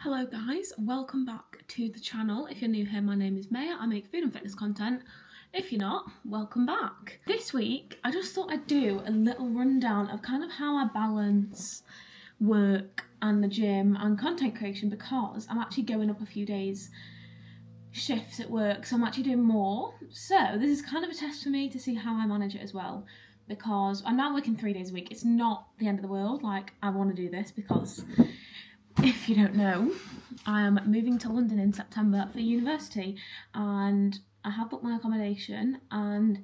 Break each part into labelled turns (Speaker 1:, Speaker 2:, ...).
Speaker 1: Hello guys, welcome back to the channel. If you're new here, my name is Maya. I make food and fitness content. If you're not, welcome back. This week, I just thought I'd do a little rundown of kind of how I balance work and the gym and content creation, because I'm actually going up a few days shifts at work, so I'm actually doing more. So this is kind of a test for me to see how I manage it as well, because I'm now working 3 days a week. It's not the end of the world. Like, I want to do this because, if you don't know, I am moving to London in September for university, and I have booked my accommodation, and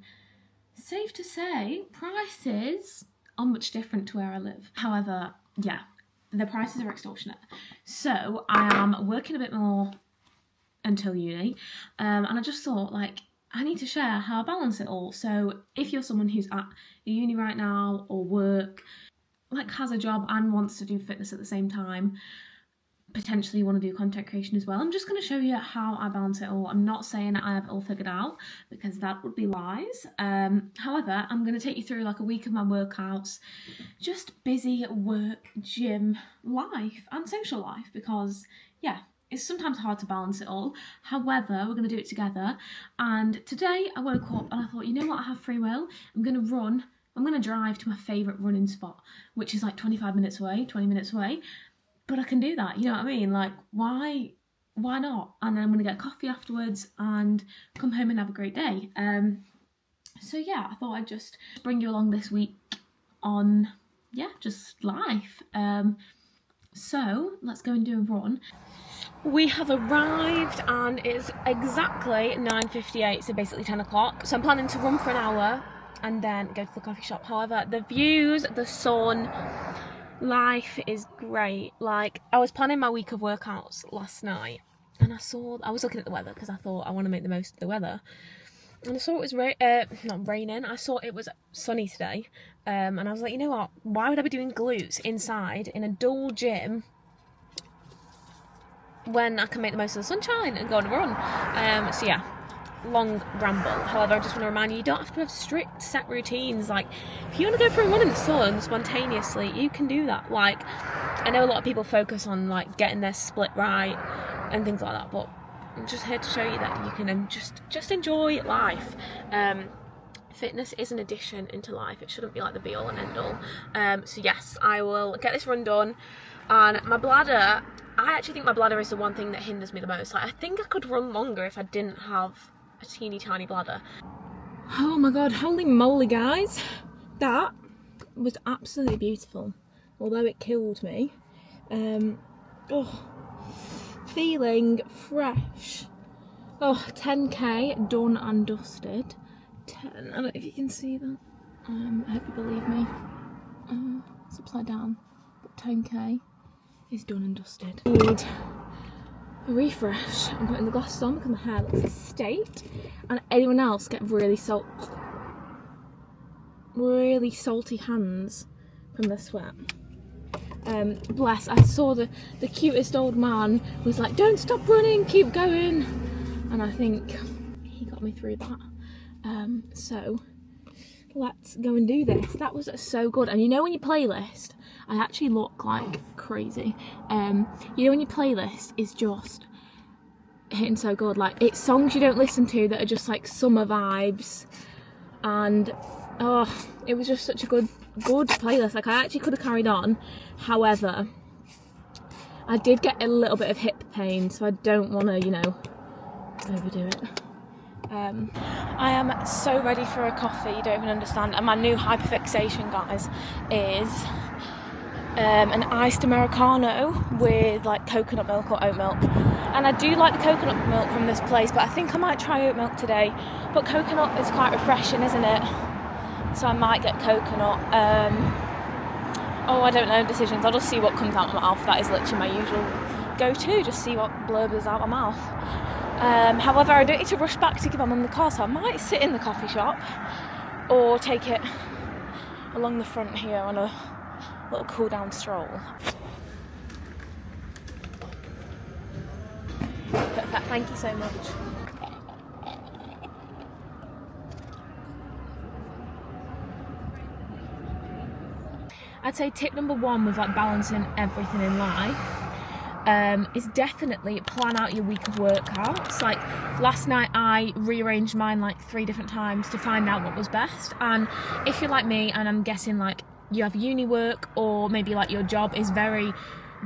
Speaker 1: safe to say, prices are much different to where I live. However, yeah, the prices are extortionate. So I am working a bit more until uni, and I just thought, like, I need to share how I balance it all. So if you're someone who's at uni right now or work, like has a job and wants to do fitness at the same time, potentially want to do content creation as well, I'm just going to show you how I balance it all. I'm not saying I have it all figured out, because that would be lies. However, I'm going to take you through like a week of my workouts, just busy work, gym, life and social life, because yeah, it's sometimes hard to balance it all. However, we're going to do it together. And today I woke up and I thought, you know what, I have free will. I'm going to drive to my favourite running spot, which is like 20 minutes away. But I can do that, you know what I mean? Like, why not? And then I'm going to get coffee afterwards and come home and have a great day. So yeah, I thought I'd just bring you along this week on, yeah, just life. So let's go and do a run. We have arrived and it's exactly 9:58, so basically 10 o'clock. So I'm planning to run for an hour and then go to the coffee shop. However, the views, the sun, life is great. Like, I was planning my week of workouts last night and I was looking at the weather because I thought I want to make the most of the weather. And I saw it was not raining, I saw it was sunny today. And I was like, you know what, why would I be doing glutes inside in a dull gym when I can make the most of the sunshine and go on a run? So yeah, long ramble. However, I just want to remind you don't have to have strict set routines. Like, if you want to go for a run in the sun spontaneously, you can do that. Like, I know a lot of people focus on like getting their split right and things like that, but I'm just here to show you that you can just enjoy life. Fitness is an addition into life. It shouldn't be like the be all and end all. So yes, I will get this run done. And my bladder, I actually think my bladder is the one thing that hinders me the most. Like, I think I could run longer if I didn't have a teeny tiny bladder. Oh my god, holy moly guys, that was absolutely beautiful, although it killed me. Feeling fresh. 10k done and dusted. I don't know if you can see that. I hope you believe me. It's upside down, but 10k is done and dusted. Need a refresh. I'm putting the glasses on because my hair looks a state, and anyone else get really salty hands from the sweat. Bless, I saw the cutest old man was like, don't stop running, keep going, and I think he got me through that. So let's go and do this. That was so good. And you know when your playlist, I actually look like crazy. You know when your playlist is just hitting so good, like it's songs you don't listen to that are just like summer vibes, and it was just such a good playlist. Like, I actually could have carried on. However, I did get a little bit of hip pain, so I don't want to, you know, overdo it. I am so ready for a coffee, you don't even understand. And my new hyperfixation, guys, is an iced Americano with like coconut milk or oat milk. And I do like the coconut milk from this place, but I think I might try oat milk today. But coconut is quite refreshing, isn't it? So I might get coconut. I don't know, decisions. I'll just see what comes out of my mouth. That is literally my usual go-to, just see what blurbers out of my mouth. However, I don't need to rush back to give them on the car, so I might sit in the coffee shop or take it along the front here on a little cool down stroll. Perfect, thank you so much. I'd say tip number one was like balancing everything in life. is definitely plan out your week of workouts. Like last night I rearranged mine like 3 different times to find out what was best, and if you're like me and I'm guessing like you have uni work or maybe like your job is very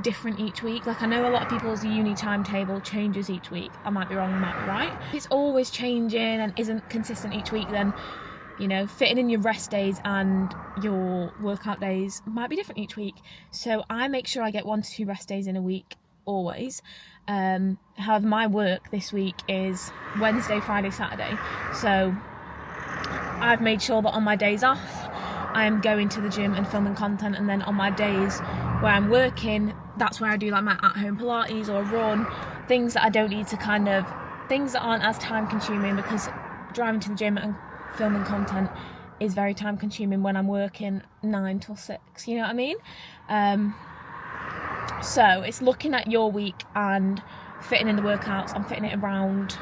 Speaker 1: different each week, like I know a lot of people's uni timetable changes each week. I might be wrong, I might be right. If it's always changing and isn't consistent each week, then you know, fitting in your rest days and your workout days might be different each week. So I make sure I get 1 to 2 rest days in a week always. However, my work this week is Wednesday, Friday, Saturday. So I've made sure that on my days off I'm going to the gym and filming content, and then on my days where I'm working, that's where I do like my at-home Pilates or run, things that I don't need to things that aren't as time consuming, because driving to the gym and filming content is very time consuming when I'm working 9 till 6, you know what I mean? So it's looking at your week and fitting in the workouts and fitting it around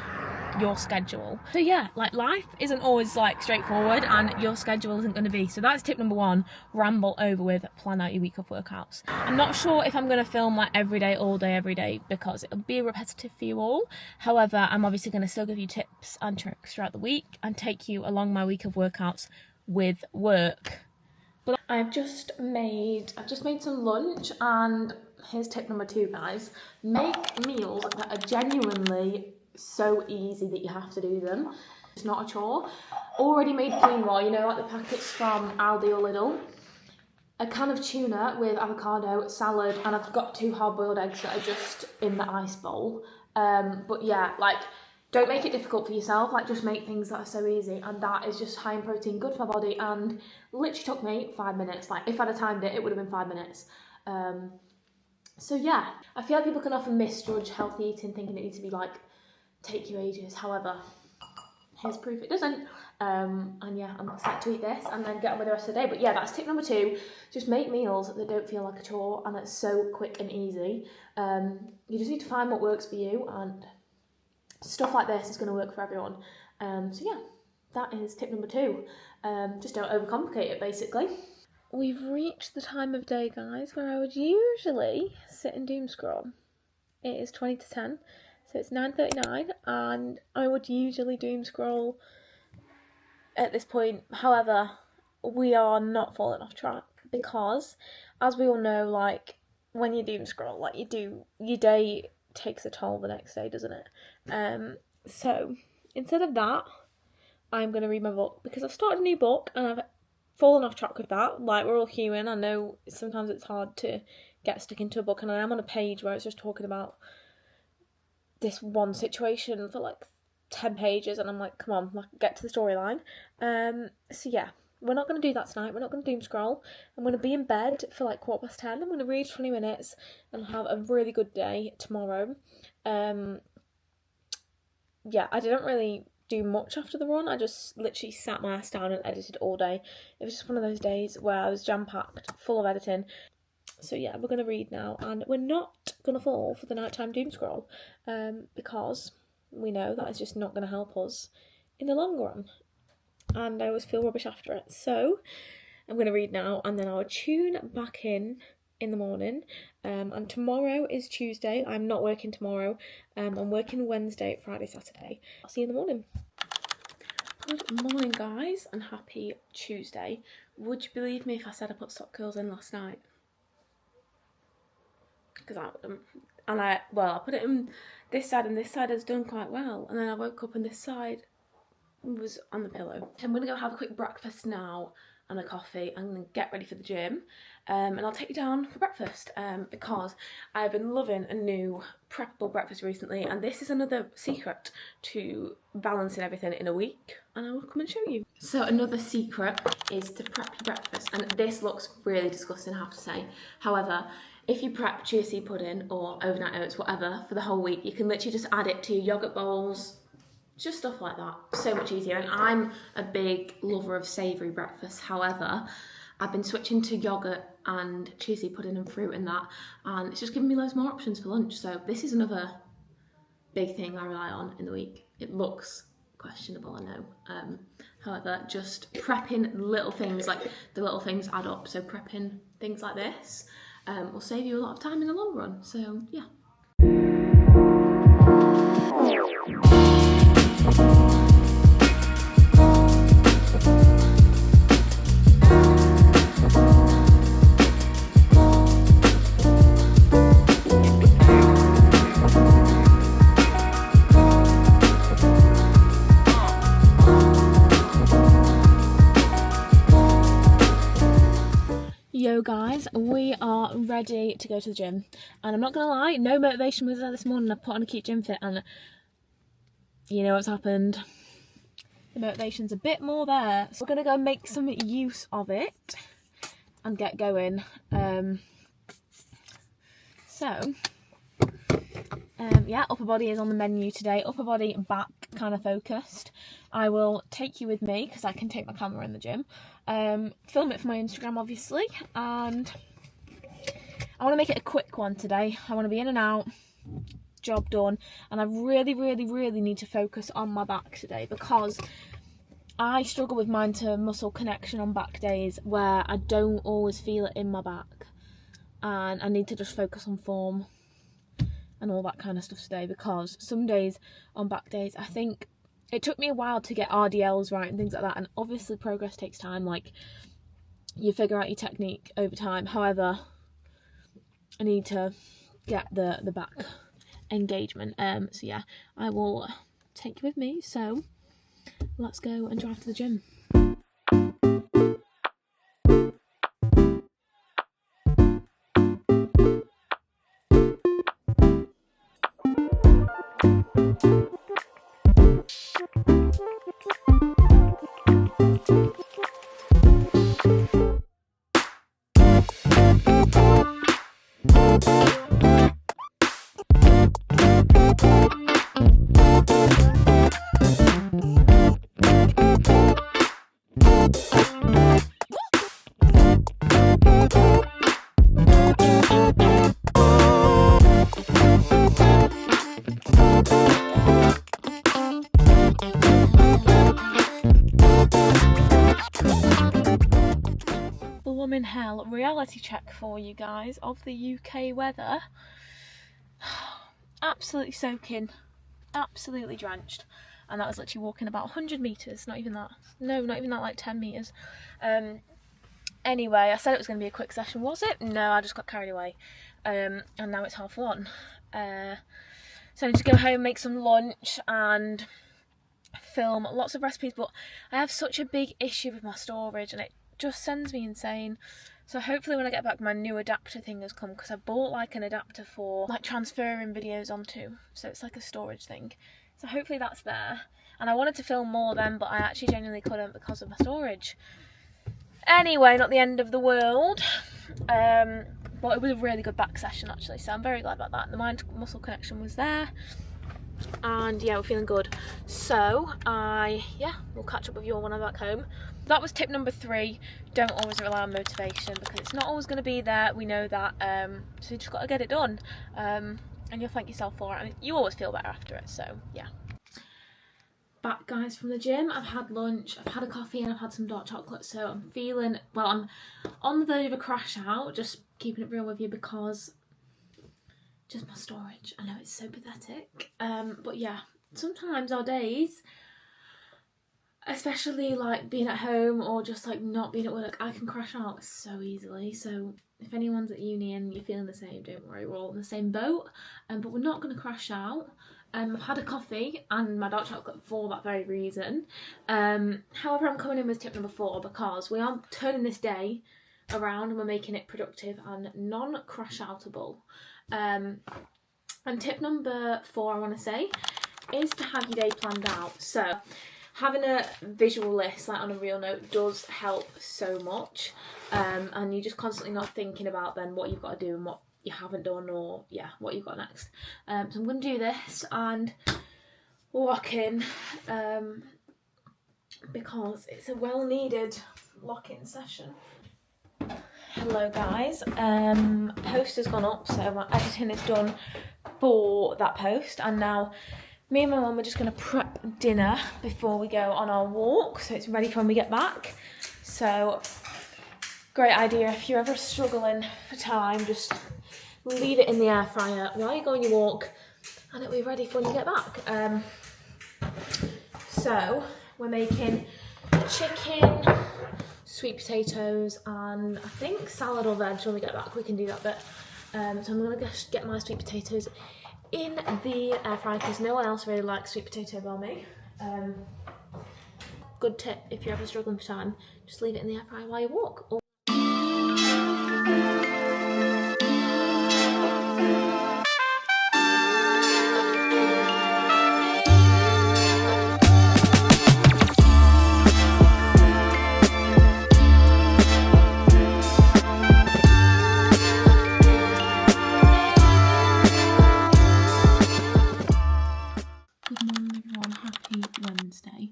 Speaker 1: your schedule. So yeah, like life isn't always like straightforward, and your schedule isn't going to be. So that's tip number 1, ramble over with, plan out your week of workouts. I'm not sure if I'm going to film like every day, all day, every day, because it'll be repetitive for you all. However, I'm obviously going to still give you tips and tricks throughout the week and take you along my week of workouts with work. But I've just made some lunch, and here's tip number 2, guys. Make meals that are genuinely so easy that you have to do them. It's not a chore. Already made quinoa, you know, like the packets from Aldi or Lidl. A can of tuna with avocado, salad, and I've got 2 hard-boiled eggs that are just in the ice bowl. But yeah, like, don't make it difficult for yourself. Like, just make things that are so easy, and that is just high in protein, good for my body, and literally took me 5 minutes. Like, if I'd have timed it, it would have been 5 minutes. So yeah, I feel like people can often misjudge healthy eating, thinking it needs to be like take you ages. However, here's proof it doesn't. And yeah, I'm excited to eat this and then get on with the rest of the day. But yeah, that's tip number 2. Just make meals that don't feel like a chore and that's so quick and easy. You just need to find what works for you, and stuff like this is going to work for everyone. So yeah, that is tip number 2. Just don't overcomplicate it, basically. We've reached the time of day, guys, where I would usually sit and doom scroll. It is 20 to 10. So it's 9:39, and I would usually doom scroll at this point. However, we are not falling off track, because as we all know, like when you doom scroll, like your day takes a toll the next day, doesn't it? So instead of that, I'm going to read my book, because I've started a new book and I've fallen off track with that. Like, we're all human. I know sometimes it's hard to get stuck into a book, and I am on a page where it's just talking about this one situation for like 10 pages, and I'm like, come on, like, get to the storyline. So yeah, we're not going to do that tonight. We're not going to doom scroll. I'm going to be in bed for like 10:15. I'm going to read 20 minutes and have a really good day tomorrow. Yeah, I didn't really do much after the run. I just literally sat my ass down and edited all day. It was just one of those days where I was jam-packed, full of editing. So yeah, we're going to read now, and we're not going to fall for the nighttime doom scroll, because we know that is just not going to help us in the long run, and I always feel rubbish after it. So I'm going to read now, and then I'll tune back in the morning. And tomorrow is Tuesday. I'm not working tomorrow. I'm working Wednesday, Friday, Saturday. I'll see you in the morning. Good morning, guys, and happy Tuesday. Would you believe me if I said I put sock curls in last night? Because I wouldn't. And I put it in this side, and this side has done quite well. And then I woke up and this side was on the pillow. I'm going to go have a quick breakfast now and a coffee and then get ready for the gym. And I'll take you down for breakfast, because I've been loving a new preppable breakfast recently, and this is another secret to balancing everything in a week, and I will come and show you. So another secret is to prep your breakfast, and this looks really disgusting, I have to say. However, if you prep chia seed pudding or overnight oats, whatever, for the whole week, you can literally just add it to your yogurt bowls, just stuff like that. So much easier. And I'm a big lover of savoury breakfast. However, I've been switching to yogurt and chia seed pudding and fruit and that, and it's just giving me loads more options for lunch. So this is another big thing I rely on in the week. It looks questionable, I know. However, just prepping little things, like the little things add up. So prepping things like this will save you a lot of time in the long run. So yeah, Yo guys, we are ready to go to the gym, and I'm not gonna lie, no motivation was there this morning. I put on a cute gym fit and you know what's happened. The motivation's a bit more there, so we're gonna go make some use of it and get going. Yeah, upper body is on the menu today. Upper body, back kind of focused. I will take you with me because I can take my camera in the gym. Film it for my Instagram obviously, and I want to make it a quick one today. I want to be in and out, job done, and I really need to focus on my back today because I struggle with mind to muscle connection on back days where I don't always feel it in my back, and I need to just focus on form and all that kind of stuff today, because some days on back days, I think it took me a while to get RDLs right and things like that, and obviously progress takes time, like you figure out your technique over time. However, I need to get the back engagement. So yeah, I will take you with me, so let's go and drive to the gym. In hell reality check for you guys of the UK weather. Absolutely soaking, absolutely drenched, and that was literally walking about 100 meters, not even that, no, not even that, like 10 meters. Anyway, I said it was going to be a quick session. Was it? No, I just got carried away, and now it's 1:30. So I need to go home, make some lunch and film lots of recipes, but I have such a big issue with my storage and it just sends me insane. So hopefully when I get back, my new adapter thing has come, because I bought like an adapter for like transferring videos onto, so it's like a storage thing. So hopefully that's there, and I wanted to film more then, but I actually genuinely couldn't because of my storage. Anyway, not the end of the world, but it was a really good back session actually, so I'm very glad about that. The mind muscle connection was there, and yeah, we're feeling good. So we'll catch up with you all when I'm back home. That was tip number 3. Don't always rely on motivation because it's not always going to be there, we know that, so you just got to get it done, and you'll thank yourself for it, and you always feel better after it. So yeah, back guys from the gym. I've had lunch, I've had a coffee, and I've had some dark chocolate, so I'm feeling, well, I'm on the verge of a crash out, just keeping it real with you, because just my storage, I know it's so pathetic, but yeah, sometimes our days, especially like being at home or just like not being at work, I can crash out so easily. So if anyone's at uni and you're feeling the same, don't worry, we're all in the same boat, but we're not going to crash out. I've had a coffee and my dark chocolate for that very reason. However, I'm coming in with tip number 4 because we are turning this day around and we're making it productive and non-crash outable. And tip number 4, I want to say, is to have your day planned out. So having a visual list, like on a real note, does help so much, and you're just constantly not thinking about then what you've got to do and what you haven't done, or yeah, what you've got next. So I'm going to do this and lock in, because it's a well needed lock-in session. Hello guys, post has gone up, so my editing is done for that post, and now me and my mum are just going to prep dinner before we go on our walk, so it's ready for when we get back. So, great idea if you're ever struggling for time, just leave it in the air fryer while you go on your walk, and it'll be ready for when you get back. So we're making chicken, sweet potatoes, and I think salad or veg when we get back. We can do that bit. So I'm gonna just get my sweet potatoes in the air fryer because no one else really likes sweet potato bar me. Good tip if you're ever struggling for time, just leave it in the air fryer while you walk. Wednesday,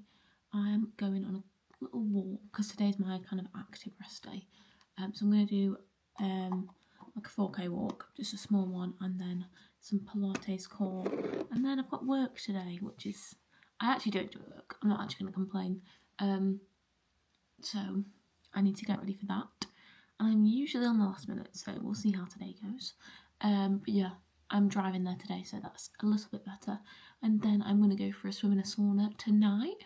Speaker 1: I am going on a little walk because today's my kind of active rest day. So I'm going to do like a 4k walk, just a small one, and then some Pilates core. And then I've got work today, which is, I actually do enjoy work. I'm not actually going to complain. So I need to get ready for that. And I'm usually on the last minute, so we'll see how today goes. But yeah, I'm driving there today, so that's a little bit better. And then I'm going to go for a swim in a sauna tonight.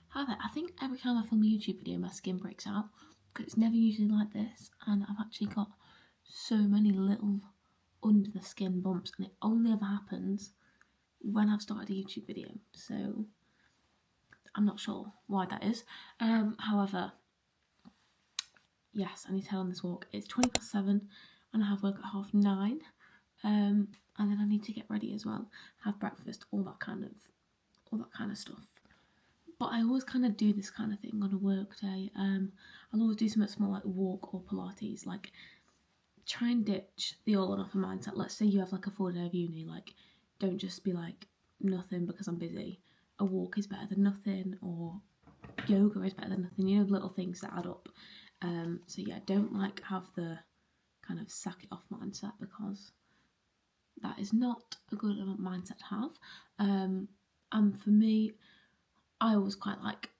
Speaker 1: However, I think every time I film a YouTube video, my skin breaks out, because it's never usually like this. And I've actually got so many little under the skin bumps, and it only ever happens when I've started a YouTube video. So I'm not sure why that is. However, yes, I need to head on this walk. It's 7:20 and I have work at 9:30. And then I need to get ready as well, have breakfast, all that kind of stuff. But I always kind of do this kind of thing on a work day. I'll always do something small like walk or Pilates, like try and ditch the all or nothing mindset. Let's say you have like a 4-day of uni, like don't just be like nothing because I'm busy. A walk is better than nothing, or yoga is better than nothing, you know, little things that add up. So yeah, don't like have the kind of sack it off mindset, because that is not a good mindset to have. And for me, I always quite like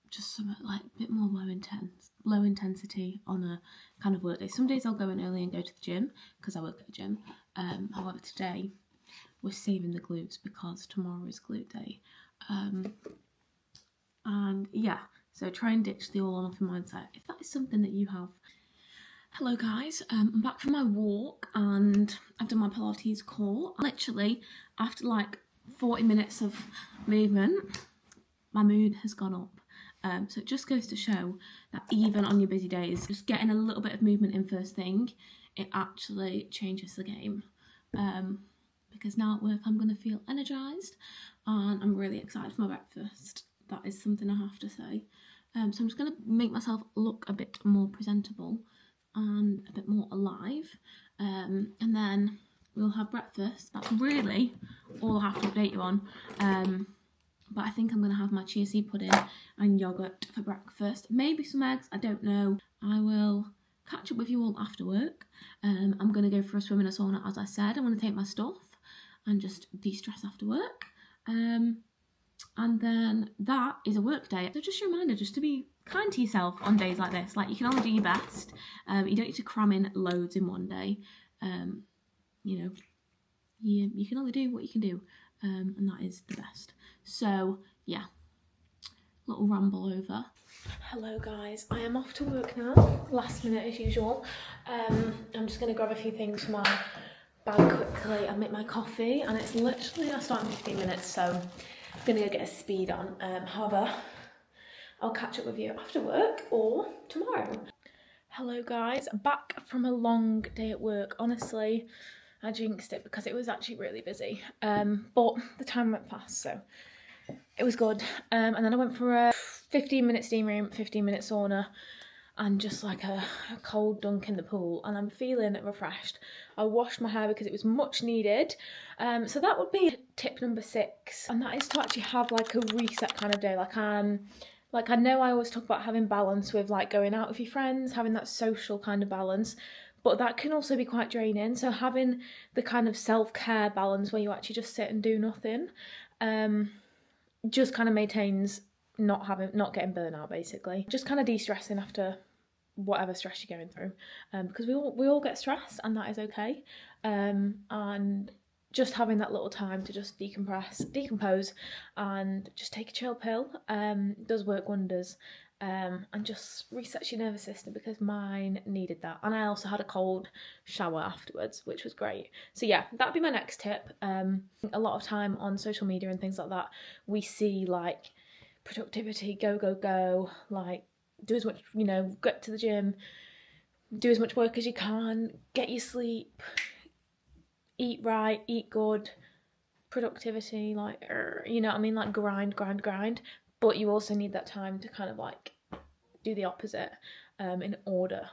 Speaker 1: just something like a bit more low intensity on a kind of work day. Some days I'll go in early and go to the gym because I work at a gym. However, today we're saving the glutes because tomorrow is glute day. And yeah, so try and ditch the all or nothing mindset if that is something that you have. Hello guys, I'm back from my walk and I've done my Pilates core. Literally, after like 40 minutes of movement, my mood has gone up. So it just goes to show that even on your busy days, just getting a little bit of movement in first thing, it actually changes the game. Because now at work I'm going to feel energised and I'm really excited for my breakfast. That is something I have to say. So I'm just going to make myself look a bit more presentable and a bit more alive, and then we'll have breakfast. That's really all I have to update you on. But I think I'm going to have my chia seed pudding and yogurt for breakfast, maybe some eggs, I don't know. I will catch up with you all after work. I'm going to go for a swim in a sauna, as I said. I want to take my stuff and just de-stress after work. And then that is a work day. So just a reminder just to be kind to yourself on days like this. Like, you can only do your best. You don't need to cram in loads in one day. You know, you can only do what you can do, and that is the best. So yeah, little ramble over. Hello guys, I am off to work now, last minute as usual. I'm just going to grab a few things from my bag quickly and make my coffee, and it's literally, I start in 15 minutes, so I'm going to go get a speed on. However, I'll catch up with you after work or tomorrow. Hello guys, back from a long day at work. Honestly, I jinxed it because it was actually really busy, but the time went fast, so it was good. And then I went for a 15-minute steam room, 15-minute sauna, and just like a cold dunk in the pool, and I'm feeling refreshed. I washed my hair because it was much needed. So that would be tip number 6, and that is to actually have like a reset kind of day. Like I know I always talk about having balance with like going out with your friends, having that social kind of balance, but that can also be quite draining. So having the kind of self-care balance where you actually just sit and do nothing, just kind of maintains not getting burnout, basically. Just kind of de-stressing after whatever stress you're going through, because we all get stressed, and that is okay. And just having that little time to just decompose, and just take a chill pill does work wonders, and just resets your nervous system, because mine needed that. And I also had a cold shower afterwards, which was great. So yeah, that'd be my next tip. A lot of time on social media and things like that, we see like productivity, go, like do as much, get to the gym, do as much work as you can, get your sleep, eat right, eat good, productivity, like, you know what I mean, like grind. But you also need that time to kind of like do the opposite, in order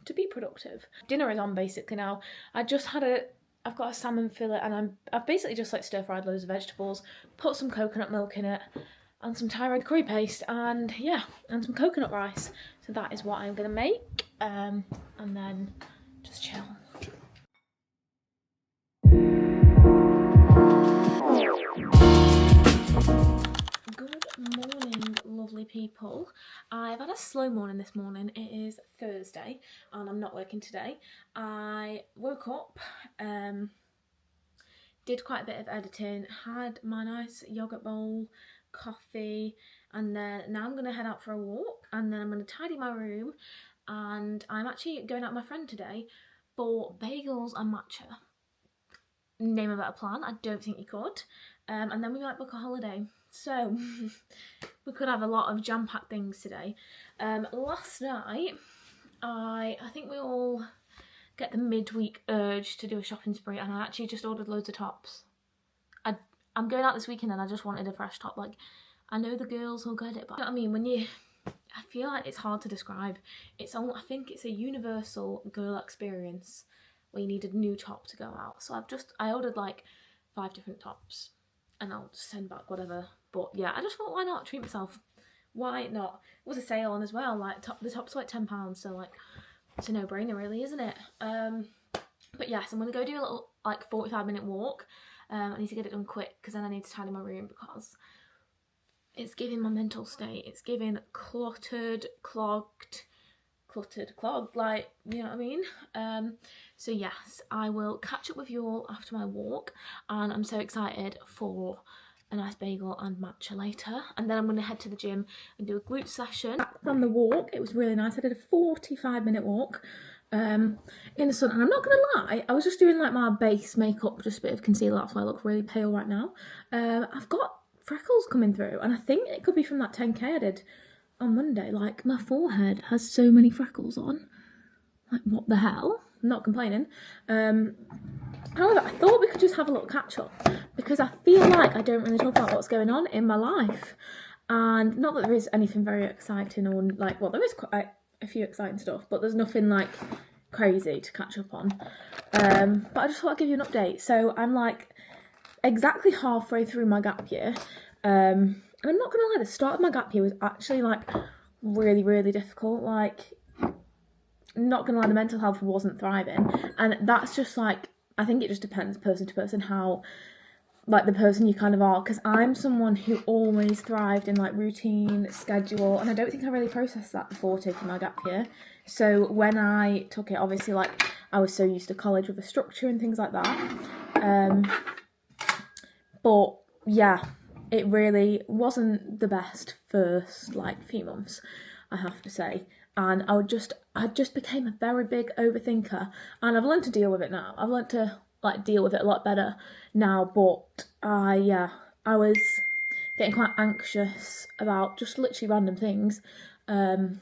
Speaker 1: to be productive. Dinner is on basically now. I've got a salmon fillet, and I've basically just like stir fried loads of vegetables, put some coconut milk in it, and some Thai red curry paste, and some coconut rice. So that is what I'm gonna make, and then just chill. Good morning, lovely people. I've had a slow morning this morning. It is Thursday, and I'm not working today. I woke up, did quite a bit of editing, had my nice yogurt bowl, coffee, and then now I'm going to head out for a walk, and then I'm going to tidy my room, and I'm actually going out with my friend today for bagels and matcha. Name a better plan, I don't think you could. And then we might book a holiday. So we could have a lot of jam-packed things today. Last night, I think we all get the midweek urge to do a shopping spree, and I actually just ordered loads of tops. I'm going out this weekend and I just wanted a fresh top. Like, I know the girls will get it, but you know what I mean? I feel like it's hard to describe. I think it's a universal girl experience where you need a new top to go out. So I ordered like 5 different tops, and I'll just send back whatever. But yeah, I just thought, why not treat myself? Why not? It was a sale on as well. Like the tops were like £10, so like it's a no-brainer, really, isn't it? But yes, I'm gonna go do a little like 45-minute walk. I need to get it done quick, because then I need to tidy my room, because it's giving my mental state. It's giving cluttered, clogged, like, you know what I mean? So yes, I will catch up with you all after my walk, and I'm so excited for a nice bagel and matcha later. And then I'm going to head to the gym and do a glute session. Back from the walk, it was really nice. I did a 45-minute walk in the sun, and I'm not gonna lie, I was just doing like my base makeup, just a bit of concealer. That's why I look really pale right now. I've got freckles coming through, and I think it could be from that 10k I did on Monday. Like, my forehead has so many freckles on. Like, what the hell? I'm not complaining. However, I thought we could just have a little catch up, because I feel like I don't really talk about what's going on in my life. And not that there is anything very exciting, or like, well, there is quite a few exciting stuff, but there's nothing like crazy to catch up on. But I just thought I'd give you an update. So I'm like exactly halfway through my gap year. And I'm not gonna lie, the start of my gap year was actually like really, really difficult. Like, not gonna lie, the mental health wasn't thriving, and that's just like, I think it just depends person to person how like the person you kind of are, because I'm someone who always thrived in like routine, schedule, and I don't think I really processed that before taking my gap year. So when I took it, obviously, like, I was so used to college with a structure and things like that. But yeah, it really wasn't the best first like few months, I have to say. And I just became a very big overthinker, and I've learned to deal with it now. I've learned to like deal with it a lot better now, but I was getting quite anxious about just literally random things. Sorry,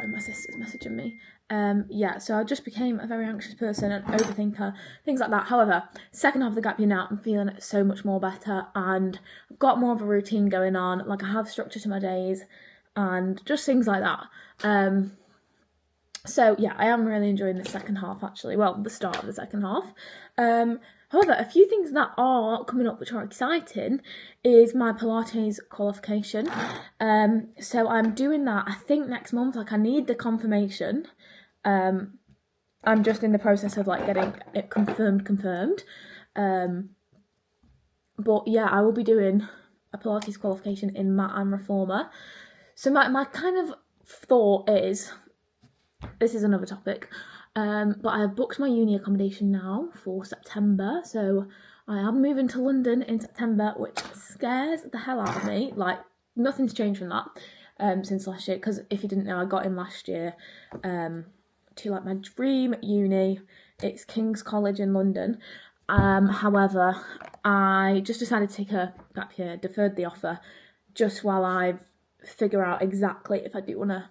Speaker 1: my sister's messaging me. So I just became a very anxious person, an overthinker, things like that. However, second half of the gap year now, I'm feeling so much more better, and I've got more of a routine going on. Like, I have structure to my days, and just things like that. So yeah, I am really enjoying the second half, actually. Well, the start of the second half. However, a few things that are coming up which are exciting is my Pilates qualification. So I'm doing that, I think, next month. Like, I need the confirmation. I'm just in the process of like getting it confirmed. But yeah, I will be doing a Pilates qualification in mat and reformer. So my kind of thought is, this is another topic, but I have booked my uni accommodation now for September, so I am moving to London in September, which scares the hell out of me. Like, nothing's changed from that since last year, because if you didn't know, I got in last year to like my dream uni. It's King's College in London. However, I just decided to take a gap year, deferred the offer, just while I figure out exactly if I do want to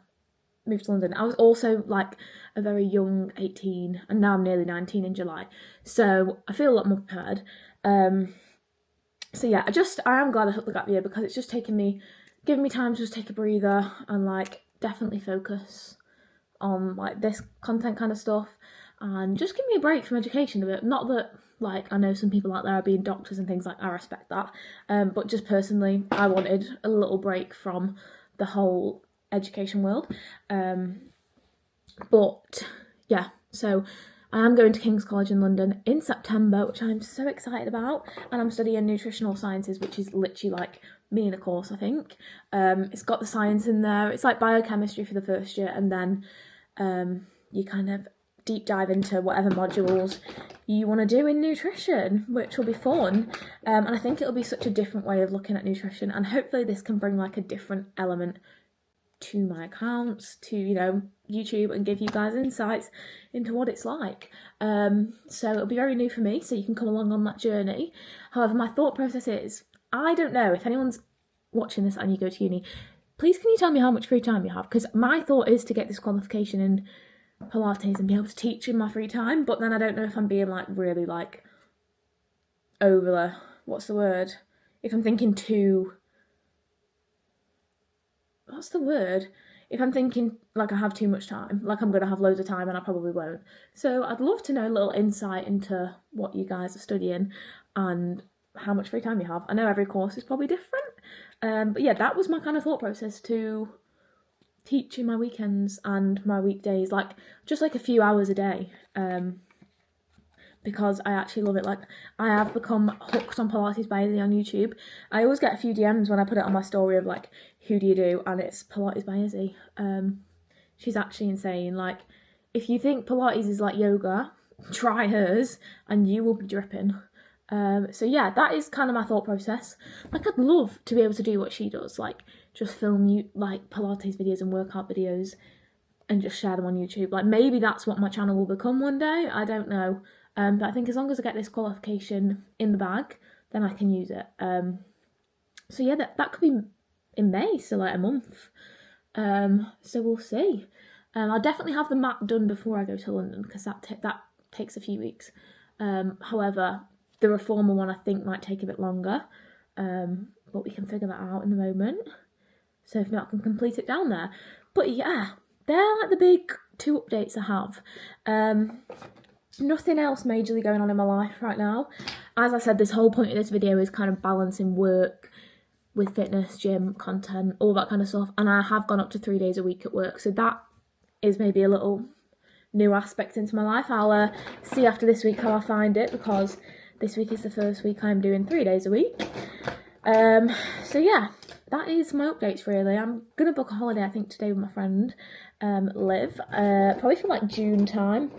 Speaker 1: move to London. I was also like a very young 18, and now I'm nearly 19 in July, so I feel a lot more prepared. So yeah, I am glad I took the gap year, because it's just giving me time to just take a breather and like definitely focus on like this content kind of stuff, and just give me a break from education a bit. Not that like I know some people out there are being doctors and things, like I respect that, but just personally I wanted a little break from the whole education world. But yeah, so I am going to King's College in London in September, which I'm so excited about, and I'm studying nutritional sciences, which is literally like me in a course, I think. It's got the science in there. It's like biochemistry for the first year, and then you kind of deep dive into whatever modules you want to do in nutrition, which will be fun. And I think it'll be such a different way of looking at nutrition, and hopefully this can bring like a different element to my accounts, to, you know, YouTube, and give you guys insights into what it's like. So it'll be very new for me, so you can come along on that journey. However, my thought process is, I don't know if anyone's watching this and you go to uni, please can you tell me how much free time you have? Because my thought is to get this qualification in Pilates and be able to teach in my free time, but then I don't know if I'm being like really like over, what's the word? If I'm thinking too, what's the word? If I'm thinking like I have too much time, like I'm going to have loads of time, and I probably won't. So I'd love to know a little insight into what you guys are studying and how much free time you have. I know every course is probably different, but yeah, that was my kind of thought process to teaching my weekends and my weekdays, like just like a few hours a day, because I actually love it. Like, I have become hooked on Pilates by Izzy on YouTube. I always get a few DMs when I put it on my story of like, who do you do? And it's Pilates by Izzy. She's actually insane. Like, if you think Pilates is like yoga, try hers and you will be dripping. So yeah, that is kind of my thought process. Like, I'd love to be able to do what she does, like just film you like Pilates videos and workout videos and just share them on YouTube. Like, maybe that's what my channel will become one day, I don't know. But I think as long as I get this qualification in the bag, then I can use it. So yeah, that could be in May, so like a month. So we'll see. I'll definitely have the map done before I go to London, because that takes a few weeks. However, the reformer one I think might take a bit longer, but we can figure that out in the moment. So if not, I can complete it down there. But yeah, they're like the big 2 updates I have. Nothing else majorly going on in my life right now. As I said, this whole point of this video is kind of balancing work with fitness, gym, content, all that kind of stuff. And I have gone up to 3 days a week at work, so that is maybe a little new aspect into my life. I'll see after this week how I find it, because this week is the first week I'm doing 3 days a week. So yeah, that is my updates really. I'm going to book a holiday, I think, today with my friend, Liv, probably for like June time.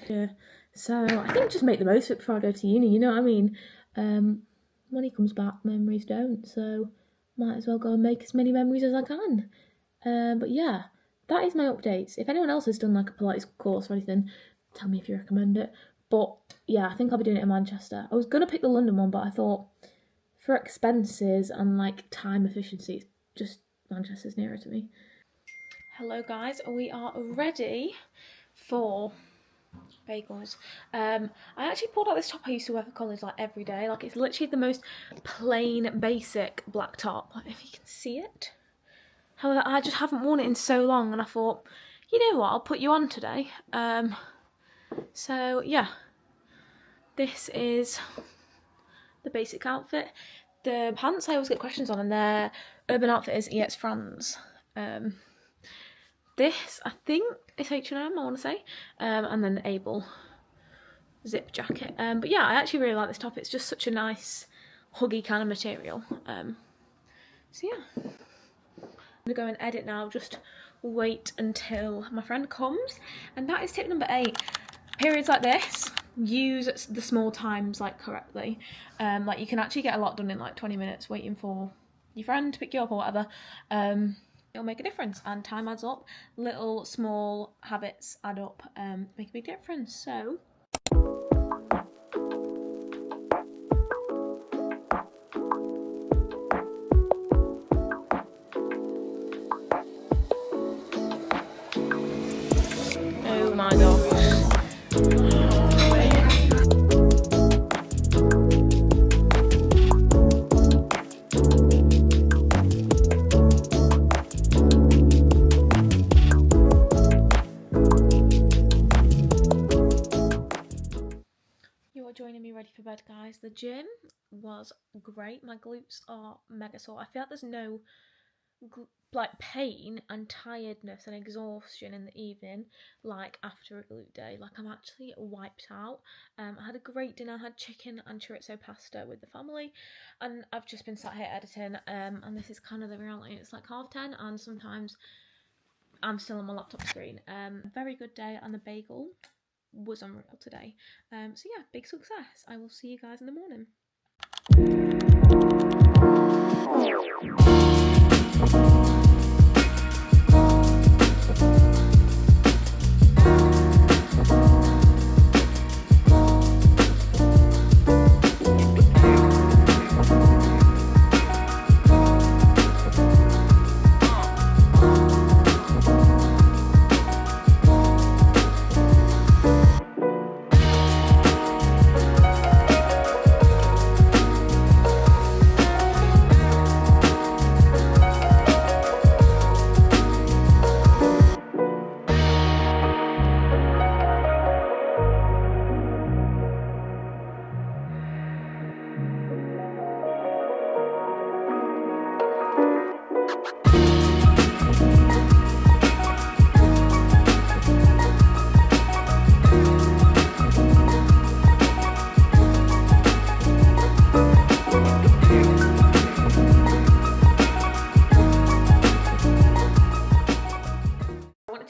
Speaker 1: Yeah, so I think just make the most of it before I go to uni, you know what I mean? Money comes back, memories don't, so might as well go and make as many memories as I can. But yeah, that is my updates. If anyone else has done like a Pilates course or anything, tell me if you recommend it. But yeah, I think I'll be doing it in Manchester. I was going to pick the London one, but I thought for expenses and like time efficiency, just Manchester's nearer to me. Hello guys, we are ready for bagels. I actually pulled out this top I used to wear for college like every day. Like, it's literally the most plain basic black top, like, if you can see it. However, I just haven't worn it in so long, and I thought, you know what, I'll put you on today. So yeah, this is the basic outfit. The pants I always get questions on, and their Urban Outfitters EX France. This, I think, is H&M, I want to say, and then the Able zip jacket. But yeah, I actually really like this top. It's just such a nice, huggy kind of material. So yeah, I'm going to go and edit now, just wait until my friend comes. And that is tip number 8. Periods like this, use the small times like correctly. Like you can actually get a lot done in like 20 minutes waiting for your friend to pick you up or whatever. It'll make a difference, and time adds up. Little small habits add up, make a big difference. So oh my gosh. You are joining me ready for bed, guys. The gym was great. My glutes are mega sore. I feel like there's no like pain and tiredness and exhaustion in the evening like after a glute day. Like I'm actually wiped out. I had a great dinner. I had chicken and chorizo pasta with the family, and I've just been sat here editing, and this is kind of the reality. It's like 10:30 and sometimes I'm still on my laptop screen. Very good day, and the bagel was unreal today. So yeah, big success. I will see you guys in the morning.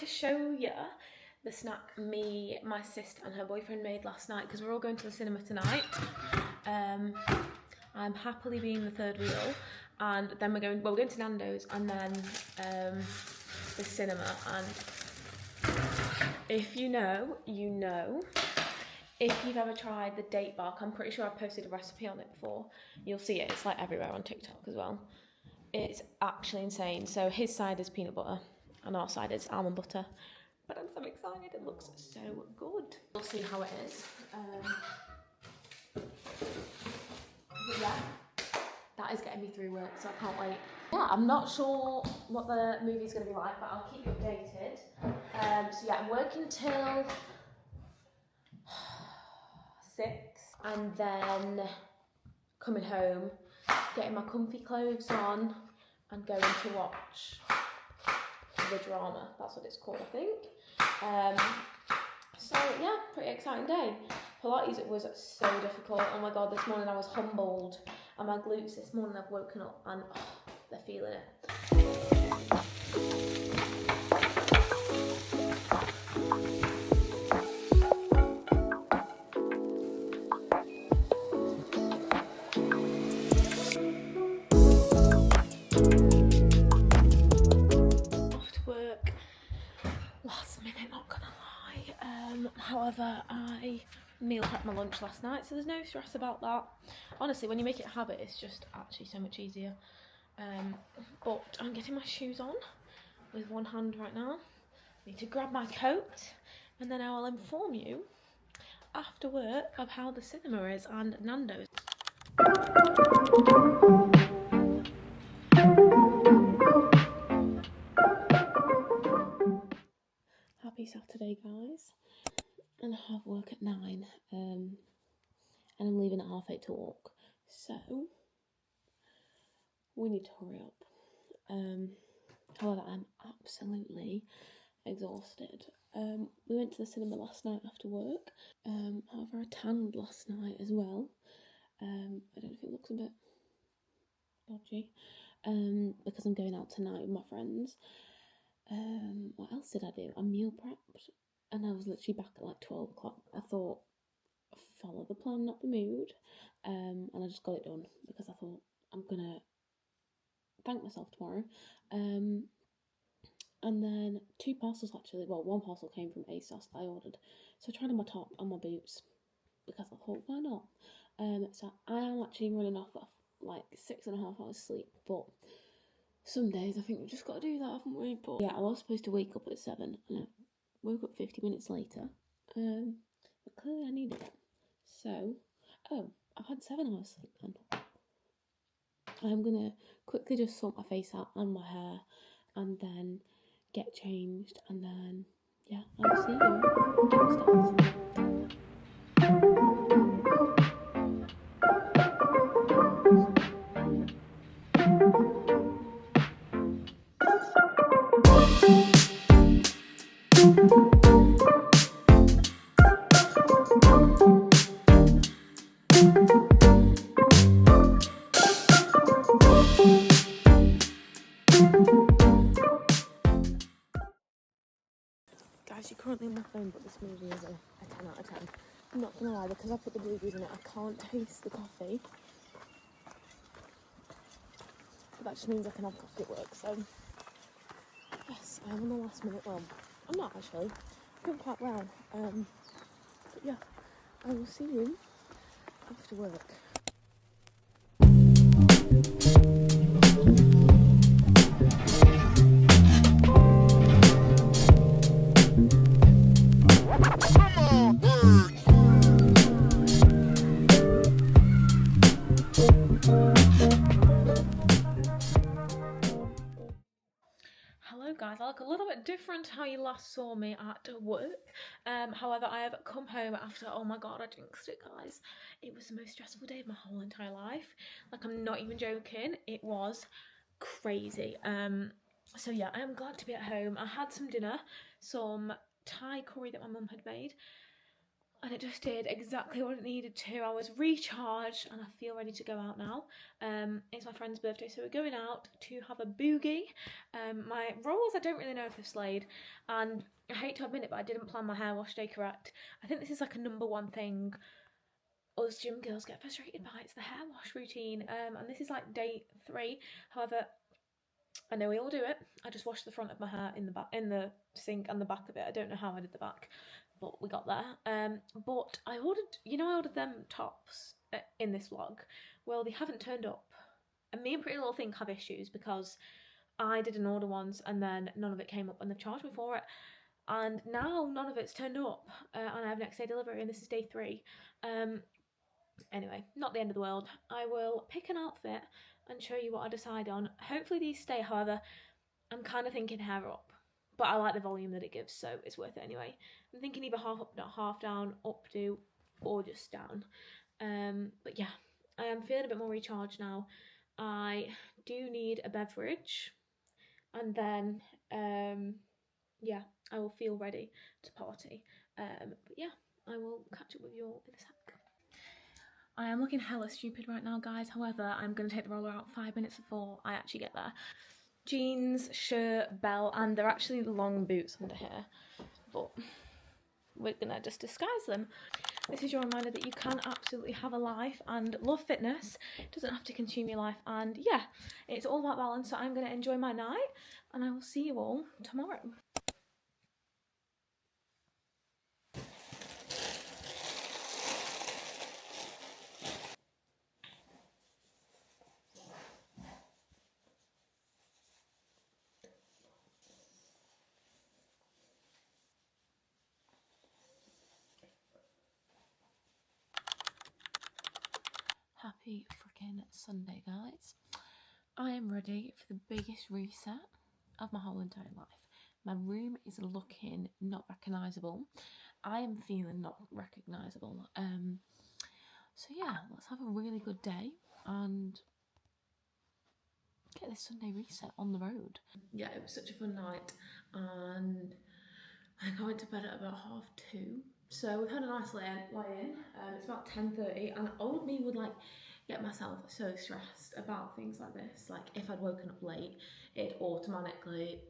Speaker 1: Show you the snack my sister and her boyfriend made last night, because we're all going to the cinema tonight. I'm happily being the third wheel, and then we're going to Nando's and then the cinema. And if you know, you know. If you've ever tried the date bark, I'm pretty sure I've posted a recipe on it before. You'll see it. It's like everywhere on TikTok as well. It's actually insane. So his side is peanut butter and our side is almond butter. But I'm so excited. It looks so good. We'll see how it is. But yeah, that is getting me through work, so I can't wait. Yeah, I'm not sure what the movie's going to be like, but I'll keep you updated. So yeah, I'm working till 6, and then coming home, getting my comfy clothes on, and going to watch the drama. That's what it's called, I think. So yeah, pretty exciting day. Pilates was so difficult. Oh my god, this morning I was humbled, and my glutes this morning I've woken up and they're feeling it. However, I meal prepped my lunch last night, so there's no stress about that. Honestly, when you make it a habit, it's just actually so much easier. But I'm getting my shoes on with one hand right now. I need to grab my coat, and then I will inform you after work of how the cinema is and Nando's. Happy Saturday, guys. And I have work at 9, and I'm leaving at 8:30 to walk, so we need to hurry up. However, I'm absolutely exhausted. We went to the cinema last night after work. However, I tanned last night as well. I don't know if it looks a bit dodgy, because I'm going out tonight with my friends. What else did I do? I meal prepped, and I was literally back at like 12 o'clock. I thought, follow the plan, not the mood, and I just got it done because I thought I'm gonna thank myself tomorrow. And then 2 parcels actually. Well, 1 parcel came from ASOS that I ordered. So I tried on my top and my boots because I thought, why not? So I am actually running off of like 6.5 hours sleep, but some days I think we've just got to do that, haven't we? But yeah, I was supposed to wake up at 7 and I woke up 50 minutes later. But clearly I needed it. So, I've had 7 hours sleep then. I'm gonna quickly just sort my face out and my hair and then get changed, and then yeah, I'll see you downstairs. Guys, you're currently on my phone, but this movie is a 10 out of 10. I'm not gonna lie, because I put the blueberries in it, I can't taste the coffee. But that just means I can have coffee at work, so yes, I am on the last minute. Well, I'm not actually. I'm doing quite well. But yeah, I will see you after work. Hello guys, I look a little bit different to how you last saw me at work. However, I have come home after, oh my god, I jinxed it guys. It was the most stressful day of my whole entire life. Like, I'm not even joking, it was crazy. So yeah, I am glad to be at home. I had some dinner, some Thai curry that my mum had made, and it just did exactly what it needed to. I was recharged and I feel ready to go out now. It's my friend's birthday, so we're going out to have a boogie. My rolls, I don't really know if they're slayed, and I hate to admit it, but I didn't plan my hair wash day correct. I think this is like a #1 thing us gym girls get frustrated by. It's the hair wash routine, and this is like day 3. However, I know we all do it. I just washed the front of my hair in the sink, and the back of it. I don't know how I did the back, but we got there. But I ordered them tops in this vlog. Well, they haven't turned up, and me and Pretty Little Thing have issues because I did an order once and then none of it came up, and they've charged me for it. And now none of it's turned up, and I have next day delivery, and this is day 3. Anyway, not the end of the world. I will pick an outfit and show you what I decide on. Hopefully these stay, however, I'm kind of thinking hair up. But I like the volume that it gives, so it's worth it anyway. I'm thinking either half up, half down, updo, or just down. But yeah, I am feeling a bit more recharged now. I do need a beverage, and then yeah, I will feel ready to party. But yeah, I will catch up with you all in a sec. I am looking hella stupid right now, guys. However, I'm going to take the roller out 5 minutes before I actually get there. Jeans, shirt, belt, and they're actually long boots under here. But we're going to just disguise them. This is your reminder that you can absolutely have a life and love fitness. It doesn't have to consume your life. And yeah, it's all about balance. So I'm going to enjoy my night, and I will see you all tomorrow. Happy freaking Sunday, guys. I am ready for the biggest reset of my whole entire life. My room is looking not recognisable. I am feeling not recognisable. So yeah, let's have a really good day and get this Sunday reset on the road. Yeah, it was such a fun night, and I think I went to bed at about 2:30. So we've had a nice lay-in. It's about 10:30, and old me would like get myself so stressed about things like this. Like if I'd woken up late, it'd automatically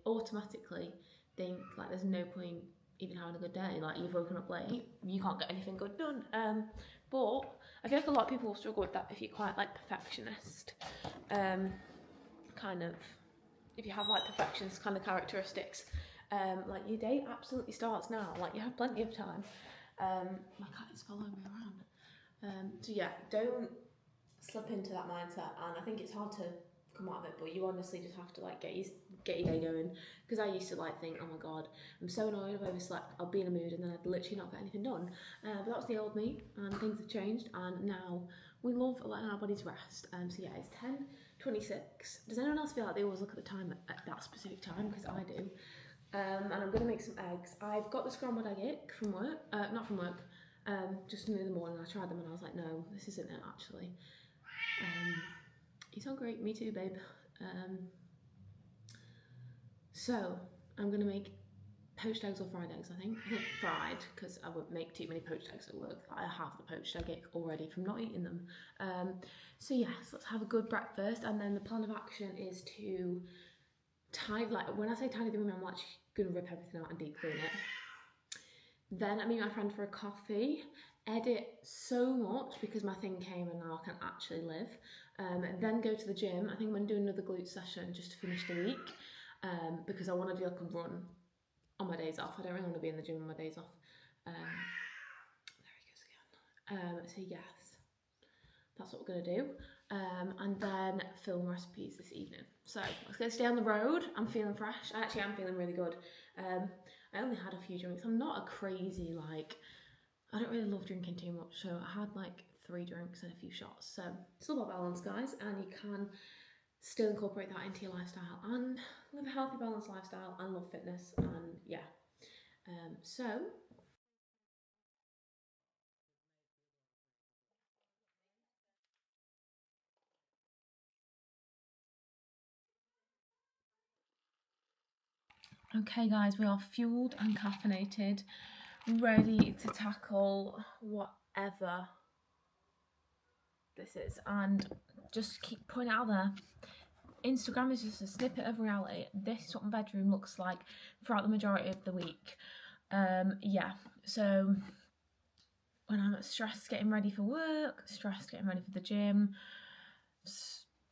Speaker 1: think like there's no point even having a good day. Like you've woken up late, you can't get anything good done. But I feel like a lot of people will struggle with that if you're quite like perfectionist. Kind of, if you have like perfectionist kind of characteristics, like your day absolutely starts now. Like you have plenty of time. My cat is following me around. So yeah, don't slip into that mindset, and I think it's hard to come out of it, but you honestly just have to like get your day going, because I used to like think, oh my god, I'm so annoyed, I've overslept, I'll be in a mood and then I'd literally not get anything done, but that was the old me, and things have changed, and now we love letting our bodies rest. So yeah, it's 10:26. Does anyone else feel like they always look at the time at that specific time? Because I do. And I'm going to make some eggs. I've got the scrambled egg from work, not from work, just in the morning. I tried them and I was like, no, this isn't it actually. You sound great, me too, babe. So I'm gonna make poached eggs or fried eggs. I think fried, because I wouldn't make too many poached eggs at work. I have the poached egg already from not eating them. So yes, let's have a good breakfast, and then the plan of action is to tidy. Like when I say tidy the room, I'm actually gonna rip everything out and deep clean it. Then I meet my friend for a coffee, edit so much because my thing came and now I can actually live. Then go to the gym. I think I'm going to do another glute session just to finish the week, because I want to do like a run on my days off. I don't really want to be in the gym on my days off. There he goes again. So yes, that's what we're going to do. And then film recipes this evening. So let's go stay on the road. I'm feeling fresh. I actually am feeling really good. I only had a few drinks. I'm not a crazy, like, I don't really love drinking too much, so I had like 3 drinks and a few shots. So it's all about balance, guys, and you can still incorporate that into your lifestyle and live a healthy, balanced lifestyle and love fitness, and yeah. So okay guys, we are fueled and caffeinated, ready to tackle whatever this is, and just keep putting it out there. Instagram is just a snippet of reality. This is what my bedroom looks like throughout the majority of the week. Yeah, so when I'm stressed getting ready for work, stressed getting ready for the gym,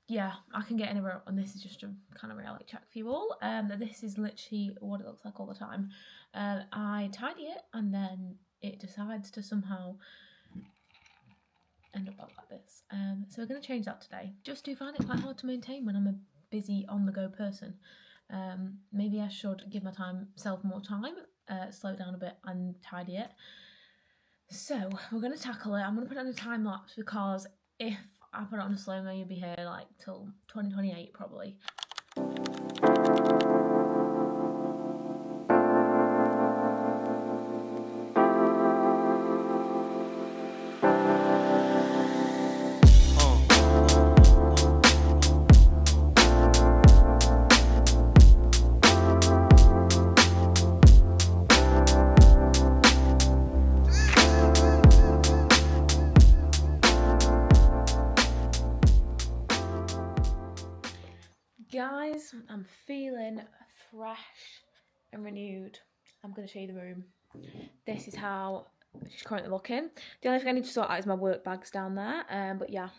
Speaker 1: yeah, I can get in a row, and this is just a kind of reality check for you all. This is literally what it looks like all the time. I tidy it and then it decides to somehow end up like this. So we're going to change that today. Just do find it quite hard to maintain when I'm a busy on-the-go person. Maybe I should give myself more time, slow it down a bit and tidy it. So we're going to tackle it. I'm going to put it on a time lapse because if I put it on a slow-mo, you'll be here like till 2028 probably. Guys, I'm feeling fresh and renewed. I'm going to show you the room. This is how she's currently looking. The only thing I need to sort out is my work bags down there. But yeah,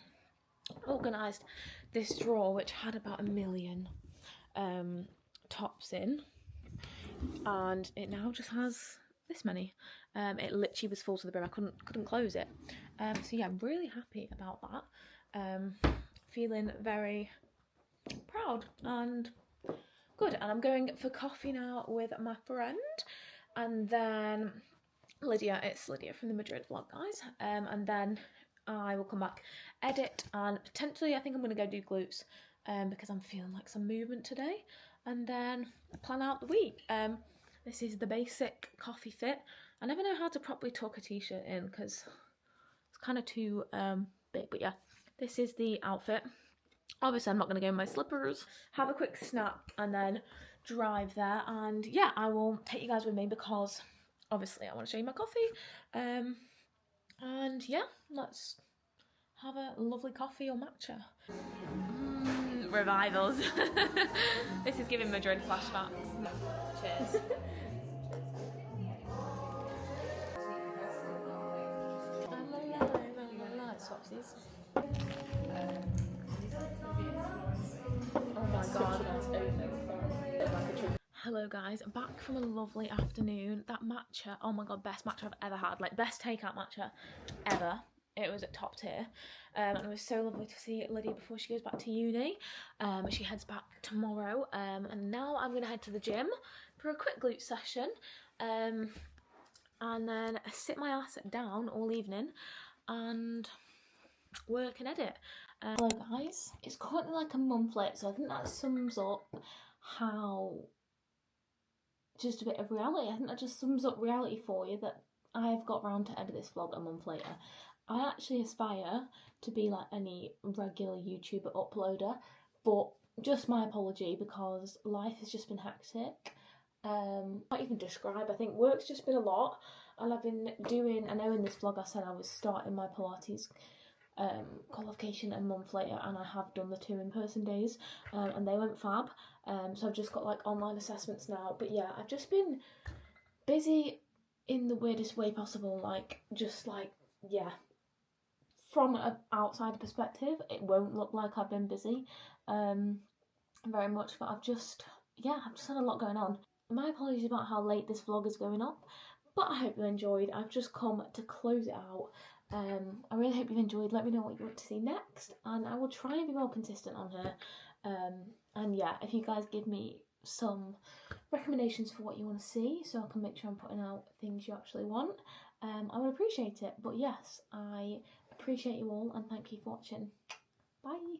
Speaker 1: organised this drawer which had about 1 million tops in, and it now just has this many. It literally was full to the brim. I couldn't close it. So yeah, I'm really happy about that. Feeling very proud and good, and I'm going for coffee now with my friend, and then Lydia, it's Lydia from the Madrid vlog, guys, and then I will come back, edit, and potentially I think I'm going to go do glutes, because I'm feeling like some movement today, and then plan out the week. This is the basic coffee fit. I never know how to properly tuck a t-shirt in because it's kind of too big, but yeah, this is the outfit. Obviously, I'm not going to go in my slippers. Have a quick snap and then drive there. And yeah, I will take you guys with me because obviously I want to show you my coffee. And yeah, let's have a lovely coffee or matcha. Revivals. This is giving Madrid flashbacks. Cheers. Swapsies. Oh my god. Hello guys, back from a lovely afternoon. That matcha, oh my god, best matcha I've ever had. Like, best takeout matcha ever. It was at top tier. And it was so lovely to see Lydia before she goes back to uni. She heads back tomorrow. And now I'm going to head to the gym for a quick glute session. And then sit my ass down all evening and work and edit. Hello guys, it's currently like a month late, so I think that sums up how just a bit of reality. I think that just sums up reality for you, that I've got round to edit this vlog a month later. I actually aspire to be like any regular YouTuber uploader, but just my apology because life has just been hectic. Can't even describe. I think work's just been a lot, and I've been doing, I know in this vlog I said I was starting my Pilates qualification a month later, and I have done the 2 in-person days, and they went fab. So I've just got like online assessments now, but yeah, I've just been busy in the weirdest way possible. Like, just like, yeah, from an outside perspective it won't look like I've been busy very much, but I've just had a lot going on. My apologies about how late this vlog is going up, but I hope you enjoyed. I've just come to close it out. I really hope you've enjoyed. Let me know what you want to see next, and I will try and be more consistent on here. And yeah, if you guys give me some recommendations for what you want to see, so I can make sure I'm putting out things you actually want, I would appreciate it. But yes, I appreciate you all, and thank you for watching. Bye.